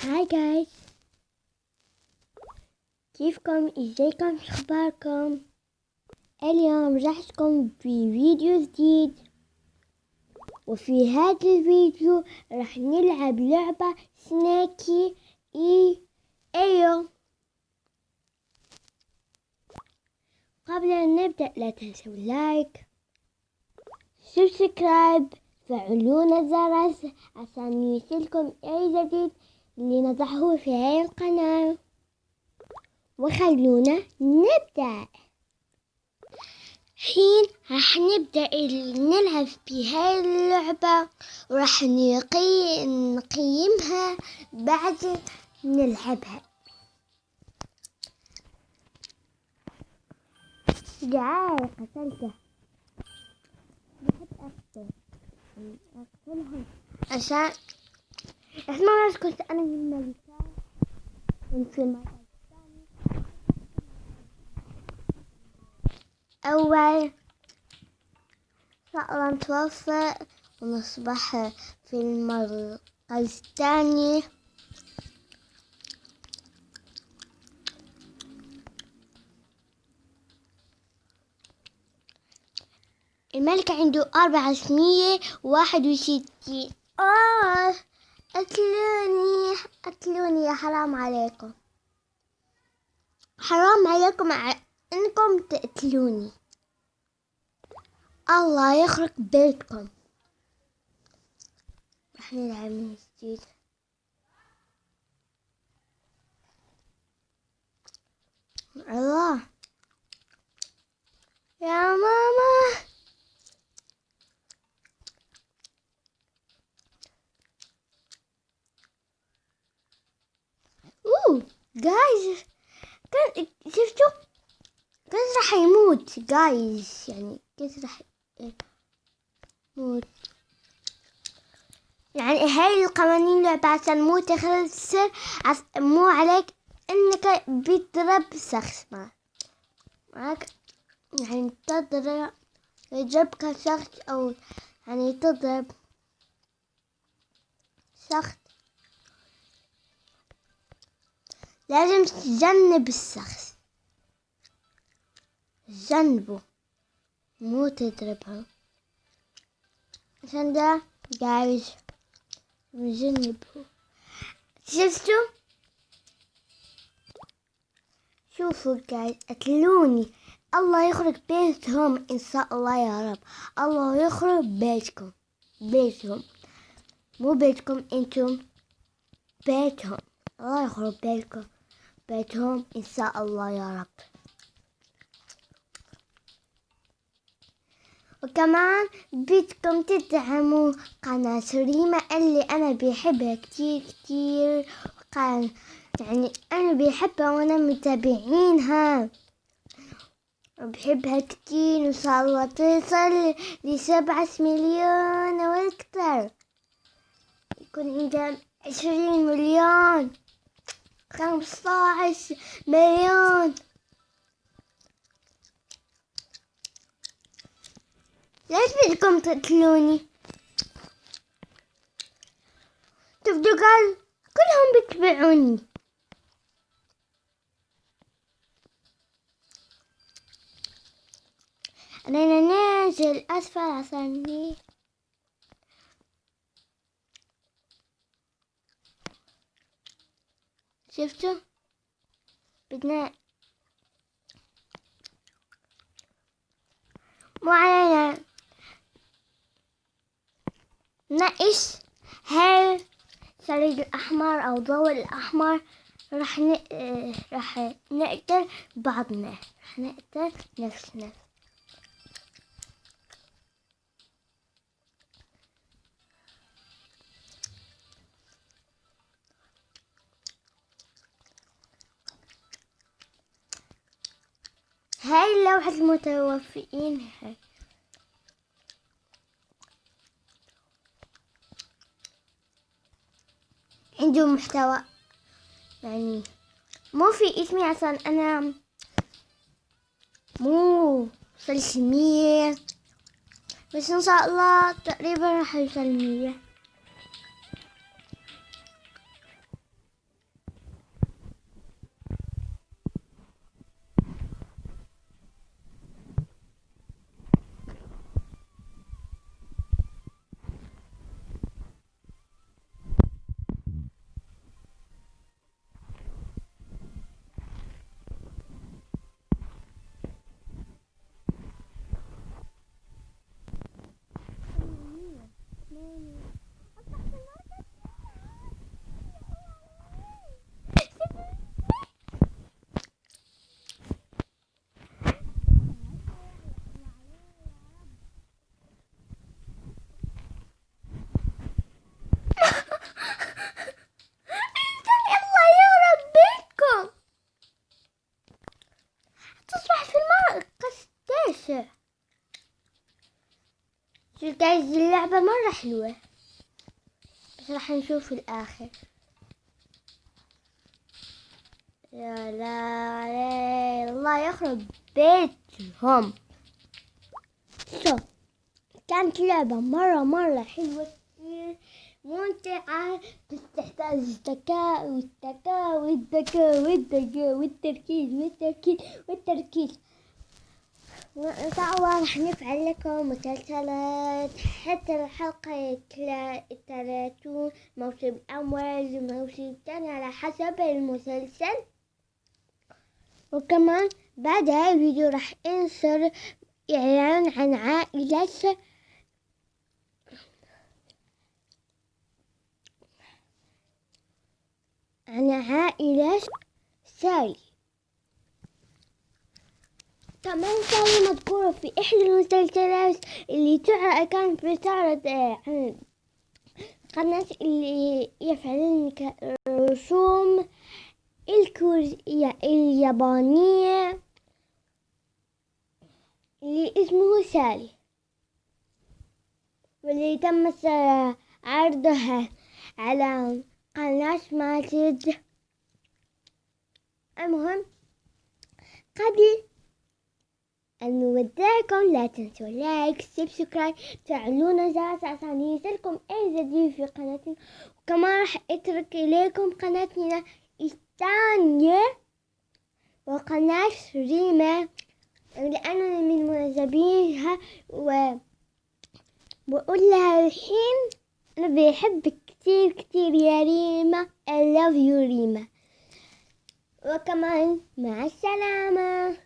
هاي جايز، كيفكم؟ ازيكم؟ اخباركم؟ اليوم راح لكم بفيديو جديد، وفي هذا الفيديو راح نلعب لعبة سنيكي ايو. قبل ان نبدأ لا تنسوا لايك، سبسكرايب، فعلون الجرس عشان يوصلكم اي جديد اللي نضعه في هاي القناة. وخلونا نبدأ. حين راح نبدأ نلعب بهاي اللعبة، وراح نقيمها بعد نلعبها. جعان قتلته، بحب أقتلهم عشان اسمع. كنت أنا من الملكة في المرة الثانية. أول صقرا نتوفى ونصبح في المرة الثانية. الملك عنده 461. أكلوني يا حرام عليكم، حرام عليكم انكم تقتلوني. الله يخرق بيتكم. رح نلعب من جديد. الله يا ماما، جايز، كان شفتوا كان راح يموت جايز، يعني كان راح يموت. يعني هاي القوانين لعبة عشان مو تخسر، مو عليك انك بتضرب شخص معك، يعني يضربك شخص، او يعني تضرب شخص لازم تجنب الشخص، جنبه مو تضربه. عشان ده جايز نجنبه. شوفوا جايز، أكلوني. الله يخرب بيتهم إن شاء الله يا رب. الله يخرب بيتهم، مو بيتكم انتم، بيتهم. الله يخرب بيتهم إن شاء الله يا رب. وكمان بدكم تدعموا قناة ريما اللي أنا بحبها كتير. يعني أنا بحبها وأنا متابعينها، بحبها كتير. وإن شاء الله تصل ل7 مليون وأكثر، يكون عندها 20 مليون، 15 مليون. ليش بدكم تقتلوني؟ تفضلوا كلهم بيتبعوني. أنا نازل أسفل عشان شفتوا؟ بدنا مو علينا نقش هاي الصليب الأحمر أو الضوء الأحمر. راح نقتل بعضنا، راح نقتل نفسنا. هاي لوحة المتوفيين. هاي عنده محتوى، يعني مو في اسمي عشان أنا مو وصلت 100، بس إن شاء الله تقريبا راح يوصل 100. مرة حلوة، بس راح نشوف في الآخر. يا لا الله يخرب بيتهم. شوف كانت لعبة مرة حلوة كتير ممتعة، بس تحتاج الذكاء والتركيز. وإن شاء الله راح نفعل لكم مسلسلات حتى الحلقة 30، موسم أول وموسم ثاني على حسب المسلسل. وكمان بعد هاي الفيديو راح انشر إعلان عن عائلة سالي. كمان سالي مذكورة في إحدى المسلسلات اللي كانت بتعرض عن قناة اللي يفعلون الرسوم اليابانية اللي اسمه سالي، واللي تم عرضها على قناة ماجد. المهم قبل أن نودعكم لا تنسوا لايك سبسكرايب تفعلون الجرس عشان يصلكم أي جديد في قناتنا. وكمان راح اترك إليكم قناتنا الثانية وقناة ريما لأننا من معجبينها، وبقول لها الحين أنا بحبك كتير يا ريما. I love you ريما. وكمان مع السلامة.